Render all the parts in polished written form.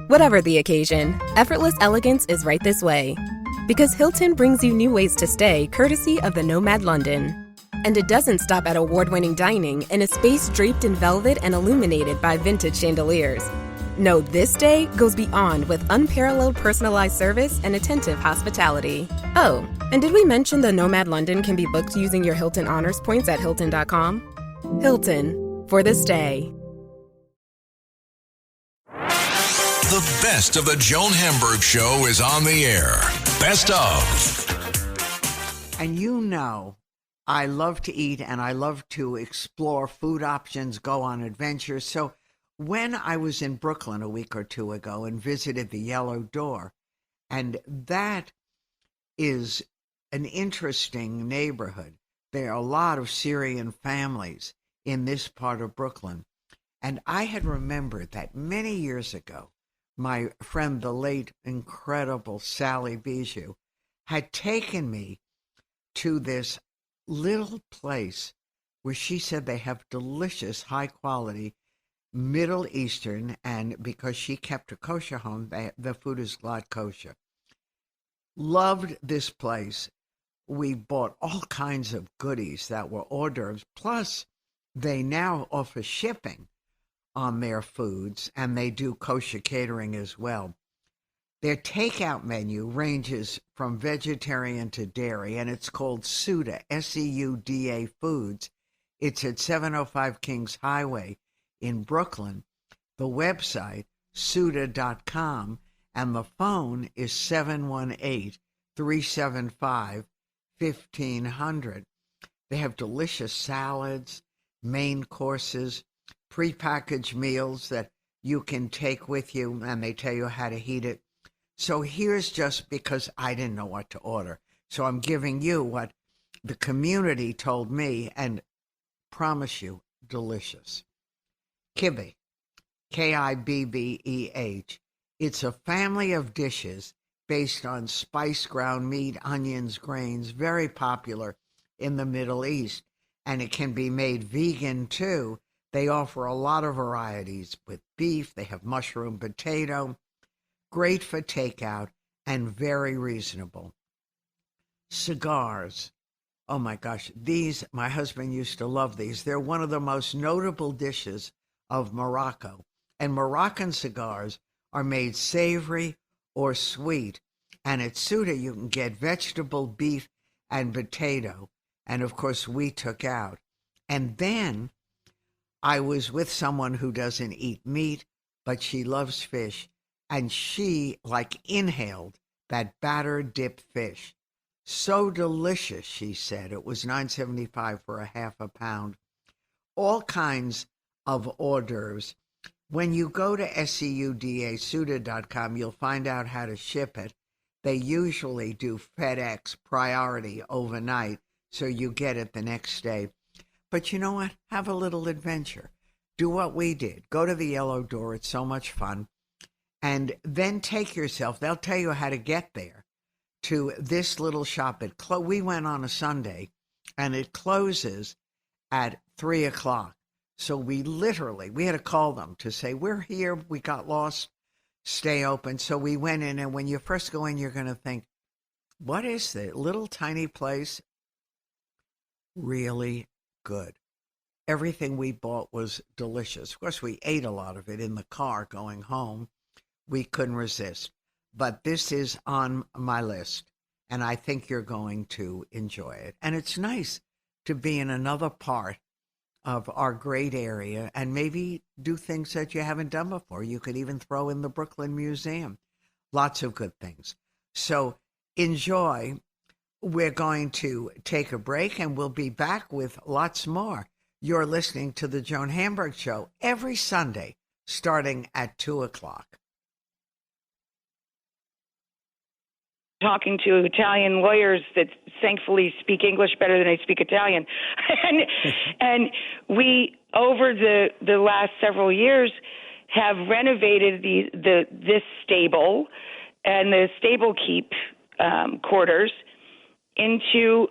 Whatever the occasion, effortless elegance is right this way. Because Hilton brings you new ways to stay courtesy of the Nomad London. And it doesn't stop at award-winning dining in a space draped in velvet and illuminated by vintage chandeliers. No, this day goes beyond with unparalleled personalized service and attentive hospitality. Oh, and did we mention the Nomad London can be booked using your Hilton Honors points at Hilton.com? Hilton, for the stay. The best of the Joan Hamburg Show is on the air. Best of. And you know, I love to eat and I love to explore food options, go on adventures. So when I was in Brooklyn a week or two ago and visited the Yellow Door, and that is an interesting neighborhood. There are a lot of Syrian families in this part of Brooklyn. And I had remembered that many years ago, my friend, the late, incredible Sally Bijou, had taken me to this little place where she said they have delicious, high-quality Middle Eastern, and because she kept a kosher home, the food is glad kosher. Loved this place. We bought all kinds of goodies that were hors d'oeuvres, plus they now offer shipping on their foods, and they do kosher catering as well. Their takeout menu ranges from vegetarian to dairy, and it's called Seuda, S-E-U-D-A Foods. It's at 705 Kings Highway in Brooklyn. The website, Seuda.com, and the phone is 718-375-1500. They have delicious salads, main courses, prepackaged meals that you can take with you, and they tell you how to heat it. So here's just because I didn't know what to order. So I'm giving you what the community told me, and promise you, delicious. Kibbeh, K-I-B-B-E-H. It's a family of dishes based on spiced ground meat, onions, grains, very popular in the Middle East, and it can be made vegan too. They offer a lot of varieties with beef. They have mushroom potato, great for takeout and very reasonable. Cigars. Oh my gosh, these, my husband used to love these. They're one of the most notable dishes of Morocco. And Moroccan cigars are made savory or sweet. And at Seuda, you can get vegetable, beef, and potato. And of course, we took out. And then I was with someone who doesn't eat meat, but she loves fish. And she, inhaled that batter dip fish. So delicious, she said. It was $9.75 for a half a pound. All kinds of hors d'oeuvres. When you go to Seuda.com, you'll find out how to ship it. They usually do FedEx priority overnight, so you get it the next day. But you know what? Have a little adventure. Do what we did. Go to the Yellow Door. It's so much fun. And then take yourself, they'll tell you how to get there, to this little shop. We went on a Sunday, and it closes at 3 o'clock. So we had to call them to say, we're here, we got lost, stay open. So we went in, and when you first go in, you're going to think, what is this? Little tiny place? Really good. Everything we bought was delicious. Of course, we ate a lot of it in the car going home. We couldn't resist. But this is on my list, and I think you're going to enjoy it. And it's nice to be in another part of our great area and maybe do things that you haven't done before. You could even throw in the Brooklyn Museum. Lots of good things. So enjoy. We're going to take a break, and we'll be back with lots more. You're listening to the Joan Hamburg Show every Sunday, starting at 2 o'clock. Talking to Italian lawyers that thankfully speak English better than I speak Italian. and we, over the last several years, have renovated this stable and the stable keep quarters into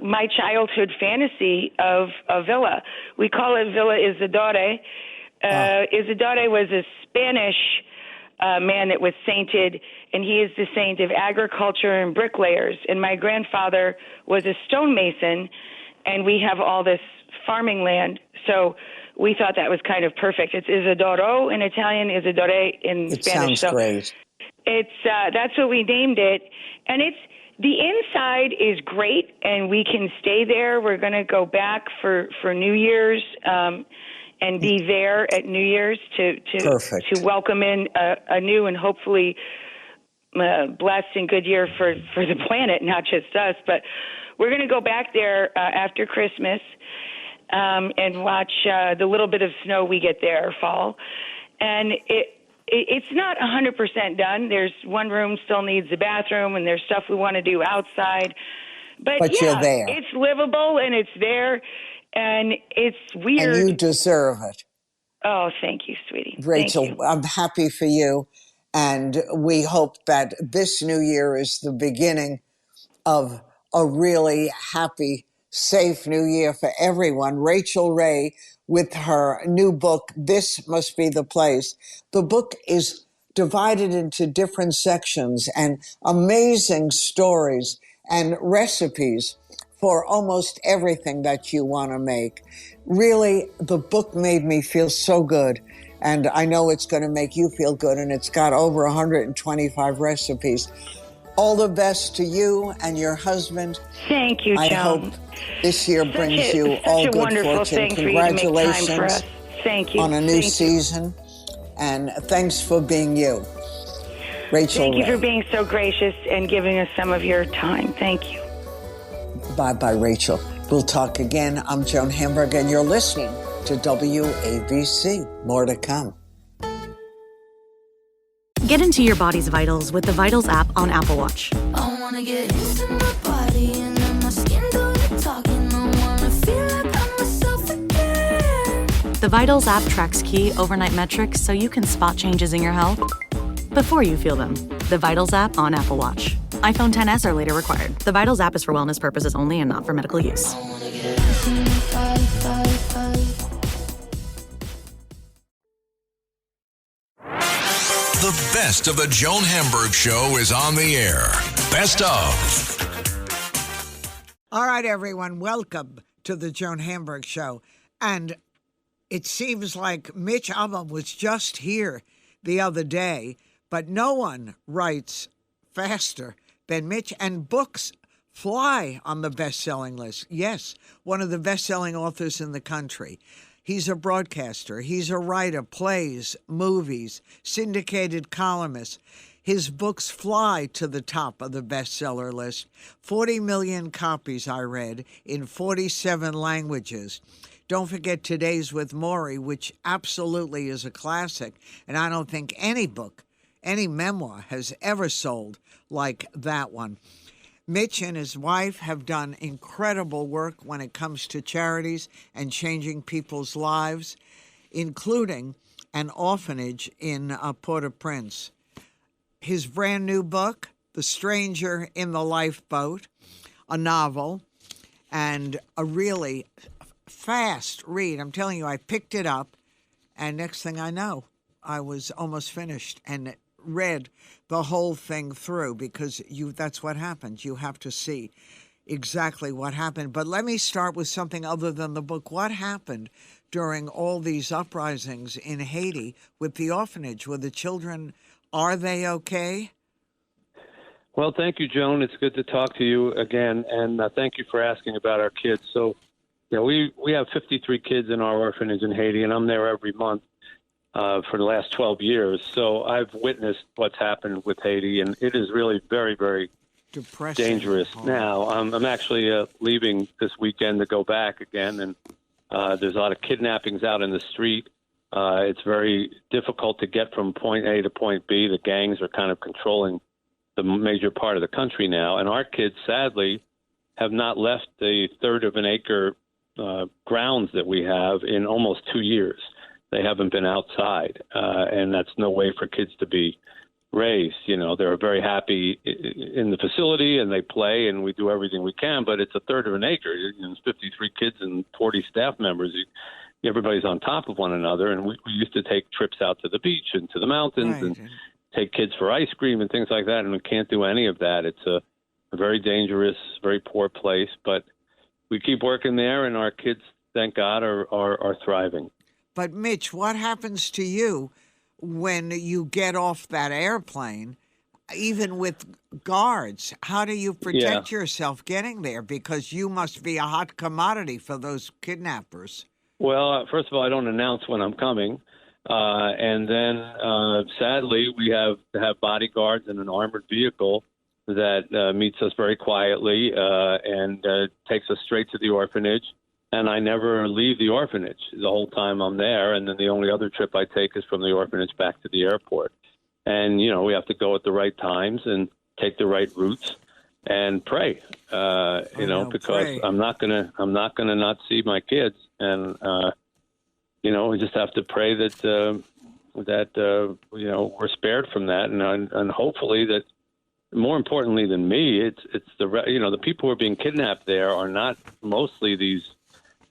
my childhood fantasy of a villa. We call it Villa Isidore. Isidore was a Spanish a man that was sainted, and he is the saint of agriculture and bricklayers. And my grandfather was a stonemason, and we have all this farming land. So we thought that was kind of perfect. It's Isidoro in Italian, Isidore in Spanish. Sounds great. It's that's what we named it, and the inside is great, and we can stay there. We're going to go back for New Year's and be there at New Year's to welcome in a new and hopefully blessed and good year for the planet, not just us. But we're going to go back there after Christmas and watch the little bit of snow we get there fall, and it's not 100% done. There's one room still needs a bathroom, and there's stuff we want to do outside. But yeah, you're there. It's livable, and it's there, and it's weird. And you deserve it. Oh, thank you, sweetie. Rachel, Thank you. I'm happy for you. And we hope that this new year is the beginning of a really happy, safe new year for everyone. Rachel Ray with her new book, This Must Be the Place. The book is divided into different sections and amazing stories and recipes for almost everything that you want to make. Really, the book made me feel so good. And I know it's going to make you feel good. And it's got over 125 recipes. All the best to you and your husband. Thank you, Joan. I hope this year brings you all good fortune. Congratulations Thank you. on a new season. And thanks for being you. Rachel Thank you Ray. for being so gracious and giving us some of your time. Thank you. Bye-bye, Rachel. We'll talk again. I'm Joan Hamburg, and you're listening to WABC. More to come. Get into your body's vitals with the Vitals app on Apple Watch. I wanna get into my body and let my skin do the talking. I wanna feel like I'm myself again. The Vitals app tracks key overnight metrics so you can spot changes in your health before you feel them. The Vitals app on Apple Watch. iPhone XS or later required. The Vitals app is for wellness purposes only and not for medical use. I wanna get into my body. The best of the Joan Hamburg Show is on the air. Best of. All right, everyone, welcome to the Joan Hamburg Show. And it seems like Mitch Albom was just here the other day, but no one writes faster than Mitch, and books fly on the best-selling list. Yes, one of the best-selling authors in the country. He's a broadcaster. He's a writer, plays, movies, syndicated columnist. His books fly to the top of the bestseller list. 40 million copies, I read, in 47 languages. Don't forget Today's with Maury, which absolutely is a classic. And I don't think any book, any memoir has ever sold like that one. Mitch and his wife have done incredible work when it comes to charities and changing people's lives, including an orphanage in Port-au-Prince. His brand new book, The Stranger in the Lifeboat, a novel, and a really fast read. I'm telling you, I picked it up, and next thing I know, I was almost finished and read the whole thing through, because that's what happens. You have to see exactly what happened. But let me start with something other than the book. What happened during all these uprisings in Haiti with the orphanage? Were the children, are they okay? Well, thank you, Joan. It's good to talk to you again, and thank you for asking about our kids. So, we have 53 kids in our orphanage in Haiti, and I'm there every month for the last 12 years. So I've witnessed what's happened with Haiti, and it is really very, very depressing, dangerous now. I'm actually leaving this weekend to go back again, and there's a lot of kidnappings out in the street. It's very difficult to get from point A to point B. The gangs are kind of controlling the major part of the country now, and our kids, sadly, have not left the third of an acre grounds that we have in almost 2 years. They haven't been outside, and that's no way for kids to be raised. They're very happy in the facility, and they play, and we do everything we can, but it's a third of an acre. It's 53 kids and 40 staff members. Everybody's on top of one another, and we used to take trips out to the beach and to the mountains, right. take kids for ice cream and things like that, and we can't do any of that. It's a very dangerous, very poor place, but we keep working there, and our kids, thank God, are thriving. But Mitch, what happens to you when you get off that airplane, even with guards? How do you protect yourself getting there? Because you must be a hot commodity for those kidnappers. Well, first of all, I don't announce when I'm coming. And then, sadly, we have to have bodyguards in an armored vehicle that meets us very quietly and takes us straight to the orphanage. And I never leave the orphanage the whole time I'm there. And then the only other trip I take is from the orphanage back to the airport. And, we have to go at the right times and take the right routes and pray, because pray. I'm not gonna not see my kids. And, we just have to pray that we're spared from that. And hopefully that, more importantly than me, it's the people who are being kidnapped there are not mostly these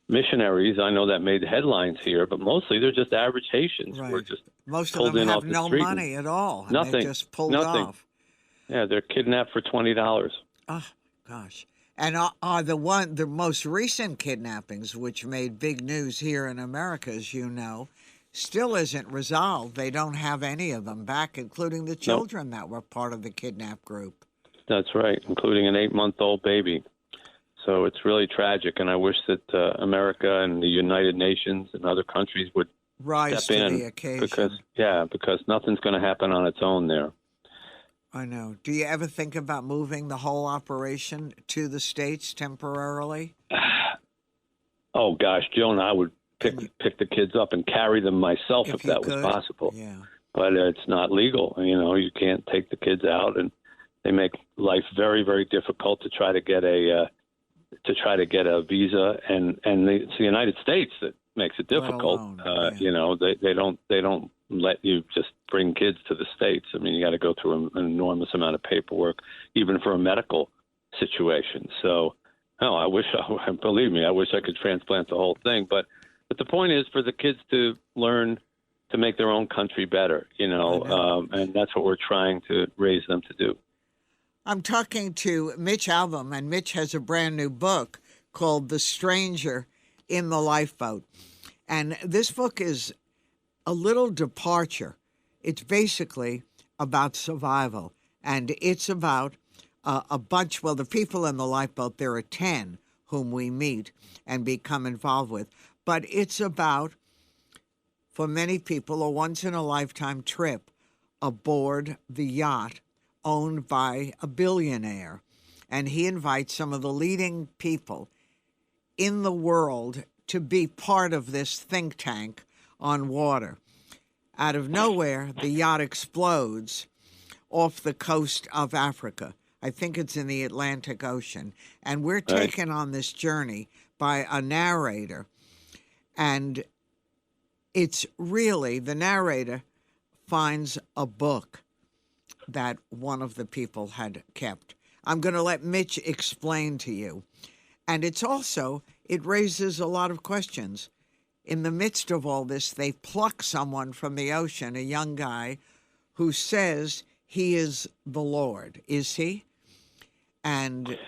missionaries. I know that made headlines here, but mostly they're just average Haitians. Right. We're just most pulled of them in have off the no street money at all. And nothing. They just pulled off. Yeah, they're kidnapped for $20. Oh gosh! And are the most recent kidnappings, which made big news here in America, as you know, still isn't resolved. They don't have any of them back, including the children that were part of the kidnap group. That's right, including an 8-month-old baby. So it's really tragic, and I wish that America and the United Nations and other countries would rise step to in the occasion. because nothing's going to happen on its own there. I know. Do you ever think about moving the whole operation to the States temporarily? Oh gosh, Joan, I would pick the kids up and carry them myself if that was possible. Yeah. But it's not legal. You can't take the kids out, and they make life very, very difficult to try to get a visa, and it's the United States that makes it difficult. They don't let you just bring kids to the States. I mean, you got to go through an enormous amount of paperwork, even for a medical situation. So, I wish I could transplant the whole thing. But the point is for the kids to learn to make their own country better, and that's what we're trying to raise them to do. I'm talking to Mitch Albom, and Mitch has a brand new book called The Stranger in the Lifeboat. And this book is a little departure. It's basically about survival, and it's about a bunch, the people in the lifeboat, there are 10 whom we meet and become involved with. But it's about, for many people, a once-in-a-lifetime trip aboard the yacht owned by a billionaire. And he invites some of the leading people in the world to be part of this think tank on water. Out of nowhere, the yacht explodes off the coast of Africa. I think it's in the Atlantic Ocean. And we're taken on this journey by a narrator. And it's really, the narrator finds a book that one of the people had kept. I'm going to let Mitch explain to you. And it's also, it raises a lot of questions. In the midst of all this, they pluck someone from the ocean, a young guy, who says he is the Lord. Is he? And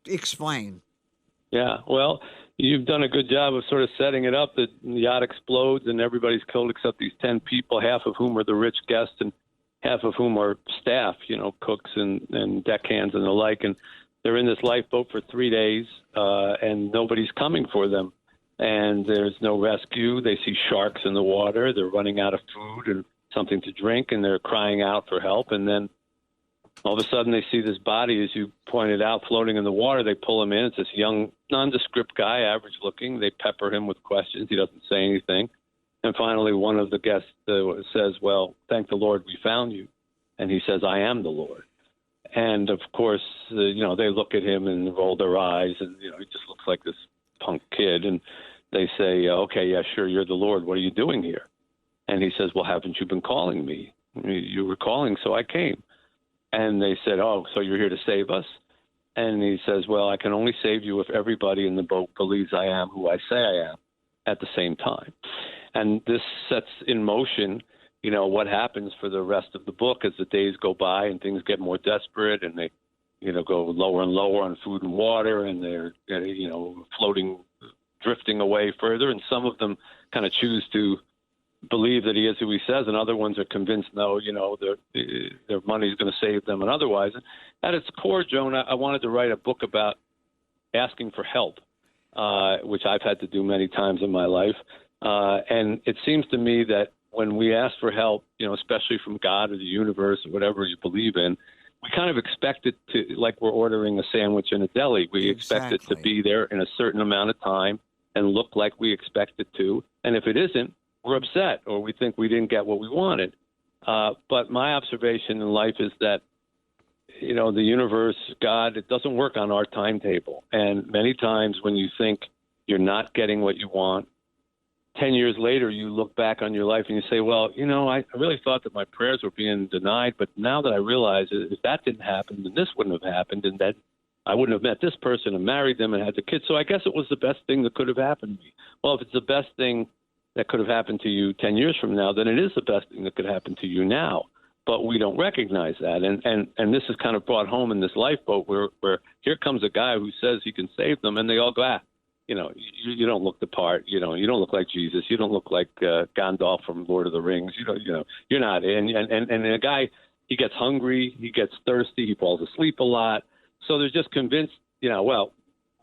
explain. Yeah, well, you've done a good job of sort of setting it up that the yacht explodes and everybody's killed except these 10 people, half of whom are the rich guests and half of whom are staff, cooks and deckhands and the like. And they're in this lifeboat for 3 days, and nobody's coming for them. And there's no rescue. They see sharks in the water. They're running out of food and something to drink, and they're crying out for help. And then all of a sudden they see this body, as you pointed out, floating in the water. They pull him in. It's this young, nondescript guy, average looking. They pepper him with questions. He doesn't say anything. And finally, one of the guests says, well, thank the Lord we found you. And he says, I am the Lord. And, of course, they look at him and roll their eyes. And, he just looks like this punk kid. And they say, okay, yeah, sure, you're the Lord. What are you doing here? And he says, well, haven't you been calling me? You were calling, so I came. And they said, oh, so you're here to save us? And he says, well, I can only save you if everybody in the boat believes I am who I say I am at the same time. And this sets in motion what happens for the rest of the book as the days go by and things get more desperate and they, go lower and lower on food and water, and they're, floating, drifting away further. And some of them kind of choose to believe that he is who he says, and other ones are convinced, no, their money is going to save them and otherwise. At its core, Joan, I wanted to write a book about asking for help, which I've had to do many times in my life. And it seems to me that when we ask for help, especially from God or the universe or whatever you believe in, we kind of expect it to, like we're ordering a sandwich in a deli. We expect it to be there in a certain amount of time and look like we expect it to. And if it isn't, we're upset or we think we didn't get what we wanted. But my observation in life is that, the universe, God, it doesn't work on our timetable. And many times when you think you're not getting what you want, 10 years later, you look back on your life and you say, well, I really thought that my prayers were being denied. But now that I realize if that didn't happen, then this wouldn't have happened. And then I wouldn't have met this person and married them and had the kids. So I guess it was the best thing that could have happened to me. Well, if it's the best thing that could have happened to you 10 years from now, then it is the best thing that could happen to you now. But we don't recognize that. And this is kind of brought home in this lifeboat where here comes a guy who says he can save them, and they all go, you don't look the part. You don't look like Jesus. You don't look like Gandalf from Lord of the Rings. You're not. And the guy, he gets hungry, he gets thirsty, he falls asleep a lot. So they're just convinced, well,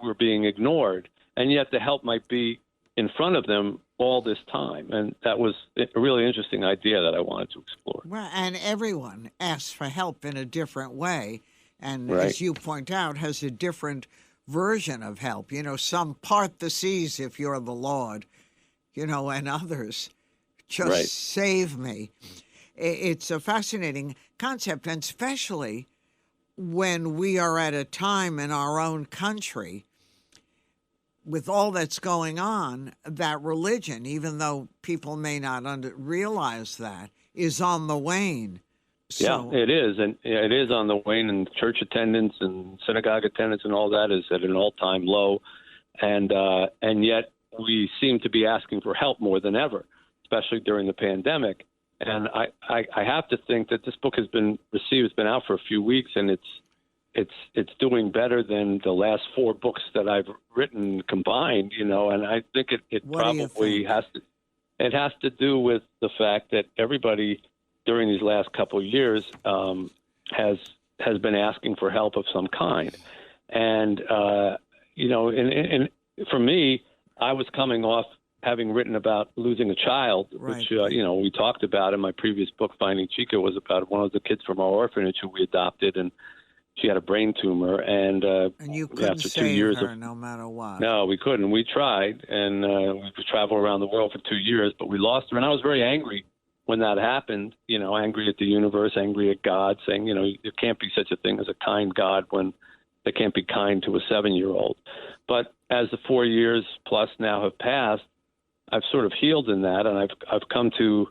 we're being ignored. And yet the help might be in front of them all this time. And that was a really interesting idea that I wanted to explore. Well, and everyone asks for help in a different way. And right. As you point out, has a different version of help. Some part the seas if you're the Lord, and others just right. save me. It's a fascinating concept, and especially when we are at a time in our own country with all that's going on, that religion, even though people may not realize that, is on the wane. So, yeah, it is. And it is on the wane, and church attendance and synagogue attendance and all that is at an all-time low. And yet we seem to be asking for help more than ever, especially during the pandemic. And I have to think that this book has been received. It's been out for a few weeks, and it's doing better than the last 4 books that I've written combined, and I think it probably has to. It has to do with the fact that everybody during these last couple of years has been asking for help of some kind. And, and for me, I was coming off having written about losing a child, right. which, we talked about in my previous book, Finding Chica, was about one of the kids from our orphanage who we adopted, and she had a brain tumor. And you couldn't after save 2 years her no matter what. No, we couldn't. We tried, and we could travel around the world for 2 years, but we lost her. And I was very angry when that happened, angry at the universe, angry at God, saying, there can't be such a thing as a kind God when they can't be kind to a 7-year-old. But as the 4 years plus now have passed, I've sort of healed in that, and I've come to,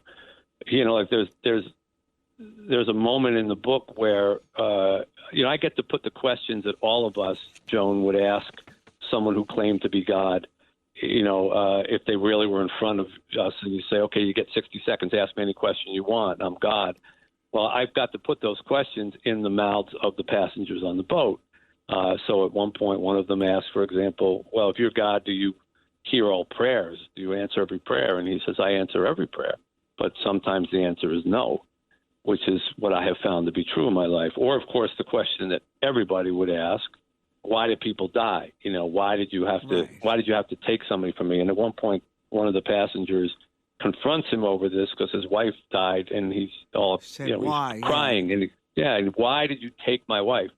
like there's a moment in the book where, I get to put the questions that all of us, Joan, would ask someone who claimed to be God. If they really were in front of us and you say, okay, you get 60 seconds, ask me any question you want, I'm God. Well, I've got to put those questions in the mouths of the passengers on the boat. So at one point, one of them asked, for example, well, if you're God, do you hear all prayers? Do you answer every prayer? And he says, I answer every prayer. But sometimes the answer is no, which is what I have found to be true in my life. Or, of course, the question that everybody would ask, why did people die? Why did you have to take somebody from me? And at one point, one of the passengers confronts him over this because his wife died, and he's all he's crying. And why did you take my wife?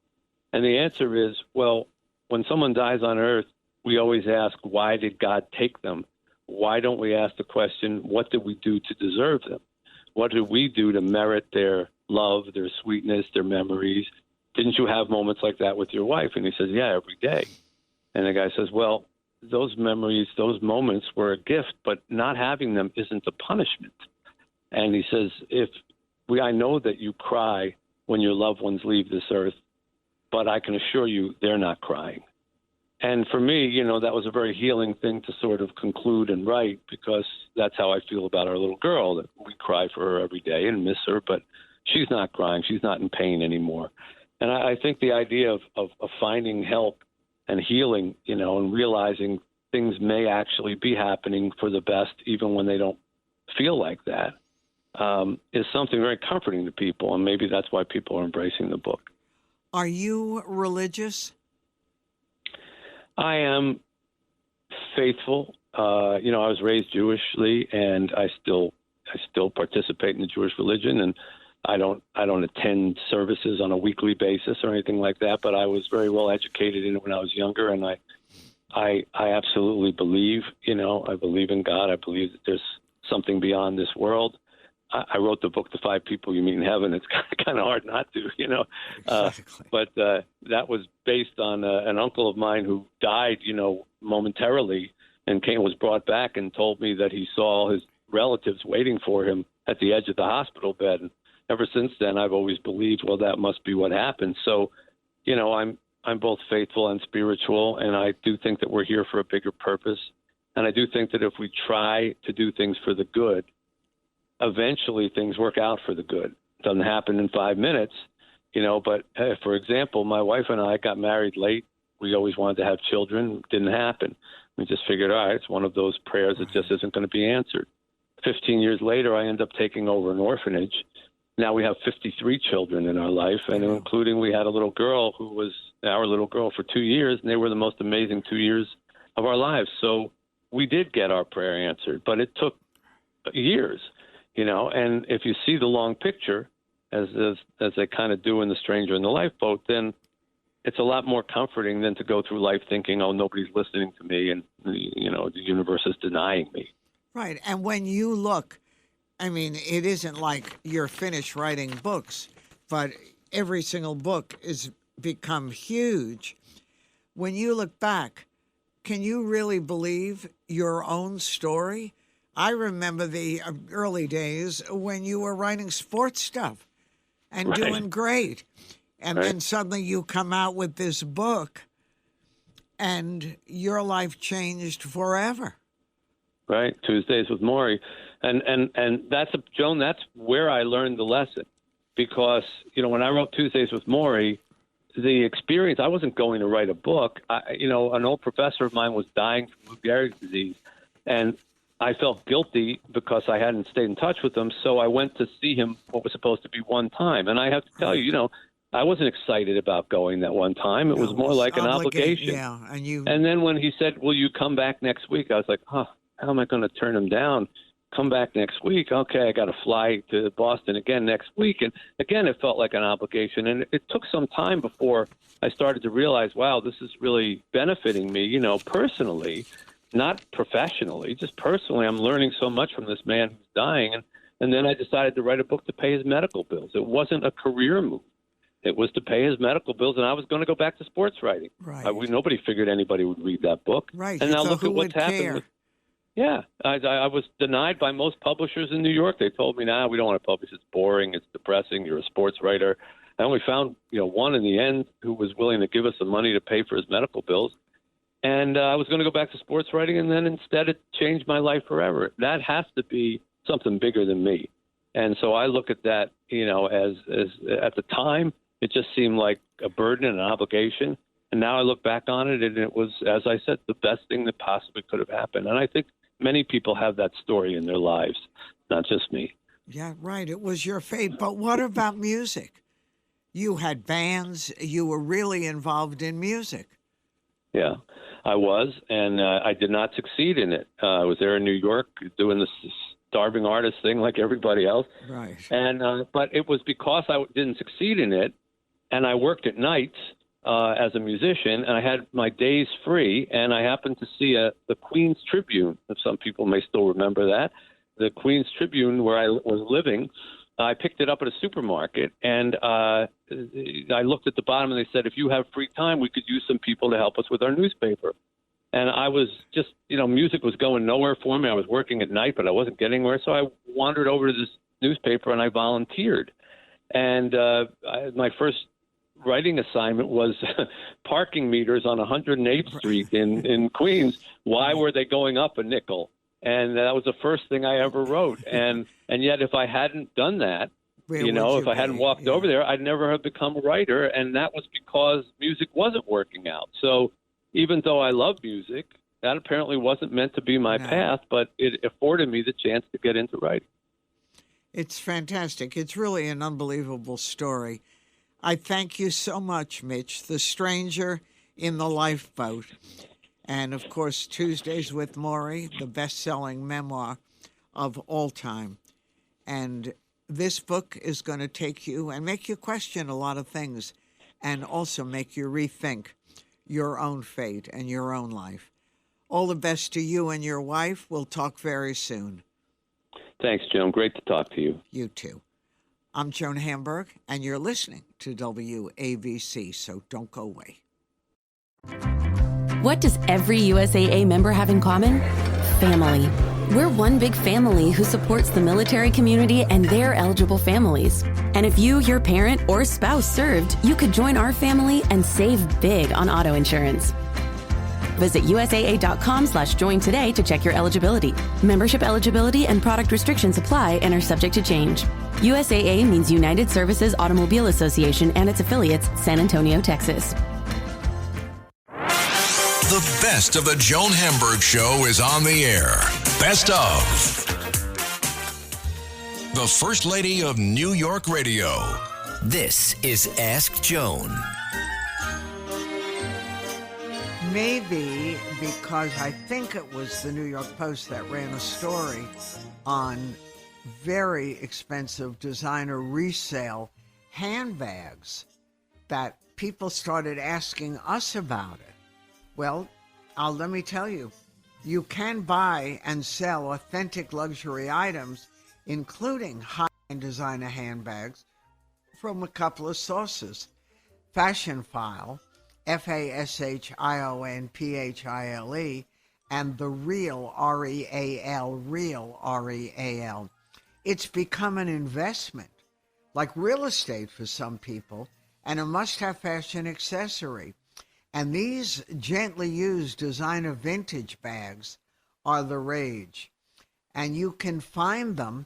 And the answer is, well, when someone dies on earth, we always ask, why did God take them? Why don't we ask the question, what did we do to deserve them? What did we do to merit their love, their sweetness, their memories? Didn't you have moments like that with your wife? And he says, yeah, every day. And the guy says, well, those memories, those moments were a gift, but not having them isn't a punishment. And he says, I know that you cry when your loved ones leave this earth, but I can assure you they're not crying. And for me, that was a very healing thing to sort of conclude and write, because that's how I feel about our little girl, that we cry for her every day and miss her, but she's not crying. She's not in pain anymore. And I think the idea of finding help and healing, and realizing things may actually be happening for the best, even when they don't feel like that, is something very comforting to people. And maybe that's why people are embracing the book. Are you religious? I am faithful. I was raised Jewishly, and I still participate in the Jewish religion, and I don't attend services on a weekly basis or anything like that. But I was very well educated in it when I was younger, and I absolutely believe. I believe in God. I believe that there's something beyond this world. I wrote the book, The 5 People You Meet in Heaven. It's kind of hard not to, Exactly. But that was based on an uncle of mine who died, momentarily, and was brought back and told me that he saw his relatives waiting for him at the edge of the hospital bed. And ever since then, I've always believed, well, that must be what happened. So, I'm both faithful and spiritual, and I do think that we're here for a bigger purpose. And I do think that if we try to do things for the good, eventually things work out for the good. It doesn't happen in 5 minutes, but for example, my wife and I got married late. We always wanted to have children. It didn't happen. We just figured, all right, it's one of those prayers that just isn't going to be answered. 15 years later, I end up taking over an orphanage. Now we have 53 children in our life, and including we had a little girl who was our little girl for 2 years, and they were the most amazing 2 years of our lives. So we did get our prayer answered, but it took years. And if you see the long picture, as they kind of do in The Stranger in the Lifeboat, then it's a lot more comforting than to go through life thinking, oh, nobody's listening to me, and the universe is denying me. Right. And when you look, it isn't like you're finished writing books, but every single book has become huge. When you look back, can you really believe your own story? I remember the early days when you were writing sports stuff and doing great. And then suddenly you come out with this book and your life changed forever. Right. Tuesdays with Maury. And Joan, that's where I learned the lesson, because, when I wrote Tuesdays with Maury, the experience, I wasn't going to write a book. An old professor of mine was dying from Lou Gehrig's disease, and I felt guilty because I hadn't stayed in touch with him. So I went to see him what was supposed to be one time. And I have to tell you, I wasn't excited about going that one time. It was more like an obligation. Yeah. And then when he said, will you come back next week? I was like, how am I going to turn him down? Come back next week. Okay, I got to fly to Boston again next week. And again, it felt like an obligation. And it took some time before I started to realize, wow, this is really benefiting me, personally. Not professionally, just personally. I'm learning so much from this man who's dying. And then I decided to write a book to pay his medical bills. It wasn't a career move. It was to pay his medical bills, and I was going to go back to sports writing. Right. Nobody figured anybody would read that book. Right. And now look at what's happened. I was denied by most publishers in New York. They told me, we don't want to publish. It's boring. It's depressing. You're a sports writer. I only found, one in the end who was willing to give us the money to pay for his medical bills. And I was going to go back to sports writing, and then instead it changed my life forever. That has to be something bigger than me. And so I look at that, as at the time, it just seemed like a burden and an obligation. And now I look back on it, and it was, as I said, the best thing that possibly could have happened. And I think many people have that story in their lives, not just me. Yeah, right. It was your fate. But what about music? You had bands. You were really involved in music. Yeah, I was, and I did not succeed in it. I was there in New York doing this starving artist thing like everybody else. Right. And but it was because I didn't succeed in it, and I worked at nights as a musician, and I had my days free, and I happened to see the Queen's Tribune, if some people may still remember that, the Queen's Tribune where I was living. I picked it up at a supermarket, and I looked at the bottom, and they said, if you have free time, we could use some people to help us with our newspaper. And I was just, music was going nowhere for me. I was working at night, but I wasn't getting anywhere. So I wandered over to this newspaper, and I volunteered. And my first writing assignment was parking meters on 108th Street in Queens. Why were they going up a nickel? And that was the first thing I ever wrote. And yet, if I hadn't done that, if I hadn't walked over there, I'd never have become a writer. And that was because music wasn't working out. So even though I love music, that apparently wasn't meant to be my path, but it afforded me the chance to get into writing. It's fantastic. It's really an unbelievable story. I thank you so much, Mitch. The Stranger in the Lifeboat. And, of course, Tuesdays with Maury, the best-selling memoir of all time. And this book is going to take you and make you question a lot of things and also make you rethink your own fate and your own life. All the best to you and your wife. We'll talk very soon. Thanks, Joan. Great to talk to you. You too. I'm Joan Hamburg, and you're listening to WABC, so don't go away. What does every USAA member have in common? Family. We're one big family who supports the military community and their eligible families. And if you, your parent, or spouse served, you could join our family and save big on auto insurance. Visit USAA.com/join today to check your eligibility. Membership eligibility and product restrictions apply and are subject to change. USAA means United Services Automobile Association and its affiliates, San Antonio, Texas. The best of the Joan Hamburg Show is on the air. Best of. The First Lady of New York Radio. This is Ask Joan. Maybe because I think it was the New York Post that ran a story on very expensive designer resale handbags that people started asking us about it. Well, let me tell you, you can buy and sell authentic luxury items, including high-end designer handbags, from a couple of sources. Fashion File, FASHIONPHILE, and The Real, REAL, Real, REAL. It's become an investment, like real estate for some people, and a must-have fashion accessory. And these gently used designer vintage bags are the rage. And you can find them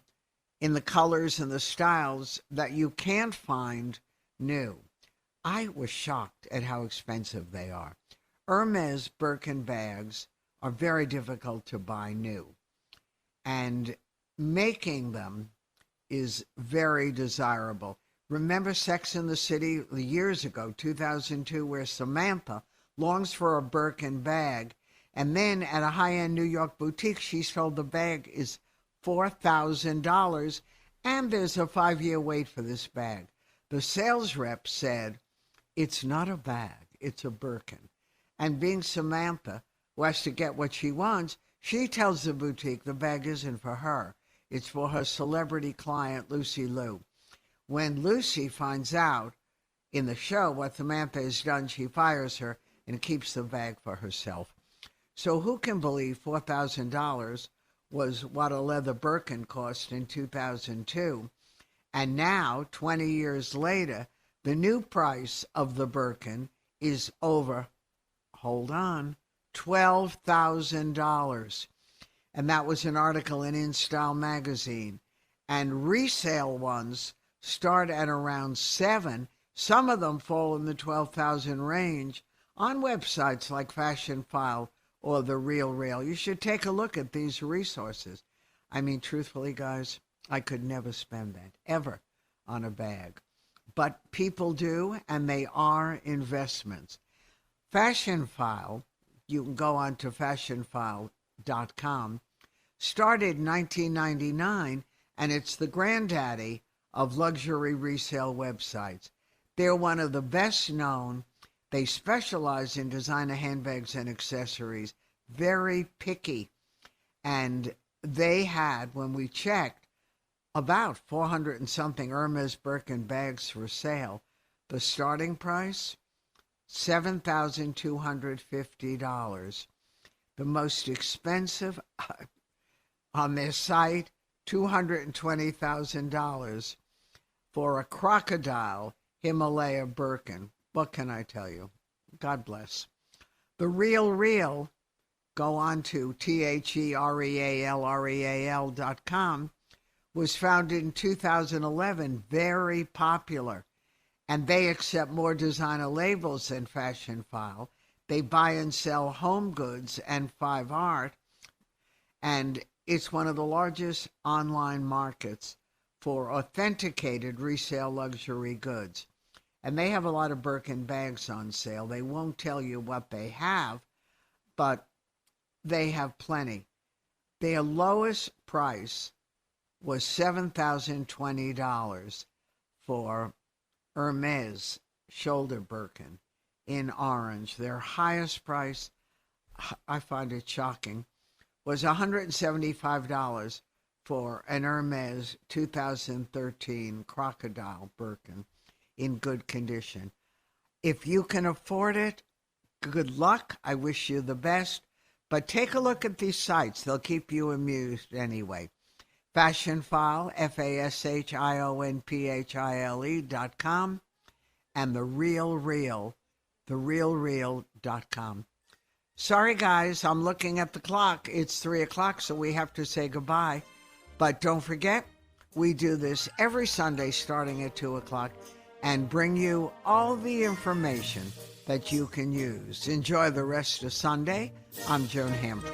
in the colors and the styles that you can't find new. I was shocked at how expensive they are. Hermes Birkin bags are very difficult to buy new. And making them is very desirable. Remember Sex and the City years ago, 2002, where Samantha longs for a Birkin bag, and then at a high-end New York boutique, she's told the bag is $4,000, and there's a 5-year wait for this bag. The sales rep said, it's not a bag, it's a Birkin. And being Samantha, who has to get what she wants, she tells the boutique the bag isn't for her. It's for her celebrity client, Lucy Liu. When Lucy finds out in the show what Samantha has done, she fires her and keeps the bag for herself. So who can believe $4,000 was what a leather Birkin cost in 2002? And now, 20 years later, the new price of the Birkin is over, hold on, $12,000. And that was an article in InStyle magazine. And resale ones start at around $7,000. Some of them fall in the $12,000 range on websites like Fashion File or The Real Real. You should take a look at these resources. I mean, truthfully, guys, I could never spend that, ever, on a bag. But people do, and they are investments. Fashion File, you can go on to fashionfile.com, started in 1999, and it's the granddaddy of luxury resale websites. They're one of the best known. They specialize in designer handbags and accessories, very picky. And they had, when we checked, about 400 and something Hermes Birkin bags for sale. The starting price, $7,250. The most expensive on their site, $220,000 for a crocodile Himalaya Birkin. What can I tell you? God bless. The Real Real, go on to TheRealReal.com, was founded in 2011, very popular. And they accept more designer labels than Fashion File. They buy and sell home goods and 5 Art. And it's one of the largest online markets for authenticated resale luxury goods. And they have a lot of Birkin bags on sale. They won't tell you what they have, but they have plenty. Their lowest price was $7,020 for Hermes shoulder Birkin in orange. Their highest price, I find it shocking, was $175 for an Hermes 2013 crocodile Birkin in good condition. If you can afford it, good luck. I wish you the best. But take a look at these sites. They'll keep you amused anyway. Fashion File, FashionPhile.com, and The Real Real, TheRealReal.com. Sorry, guys, I'm looking at the clock. It's 3 o'clock, so we have to say goodbye. But don't forget, we do this every Sunday starting at 2 o'clock and bring you all the information that you can use. Enjoy the rest of Sunday. I'm Joan Hamburg.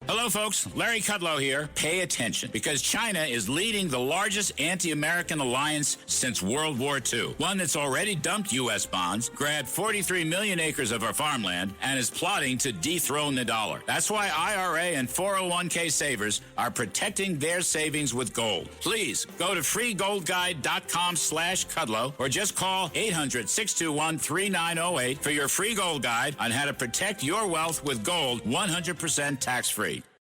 Hello, folks. Larry Kudlow here. Pay attention, because China is leading the largest anti-American alliance since World War II. One that's already dumped U.S. bonds, grabbed 43 million acres of our farmland, and is plotting to dethrone the dollar. That's why IRA and 401k savers are protecting their savings with gold. Please go to freegoldguide.com/Kudlow or just call 800-621-3908 for your free gold guide on how to protect your wealth with gold 100% tax-free.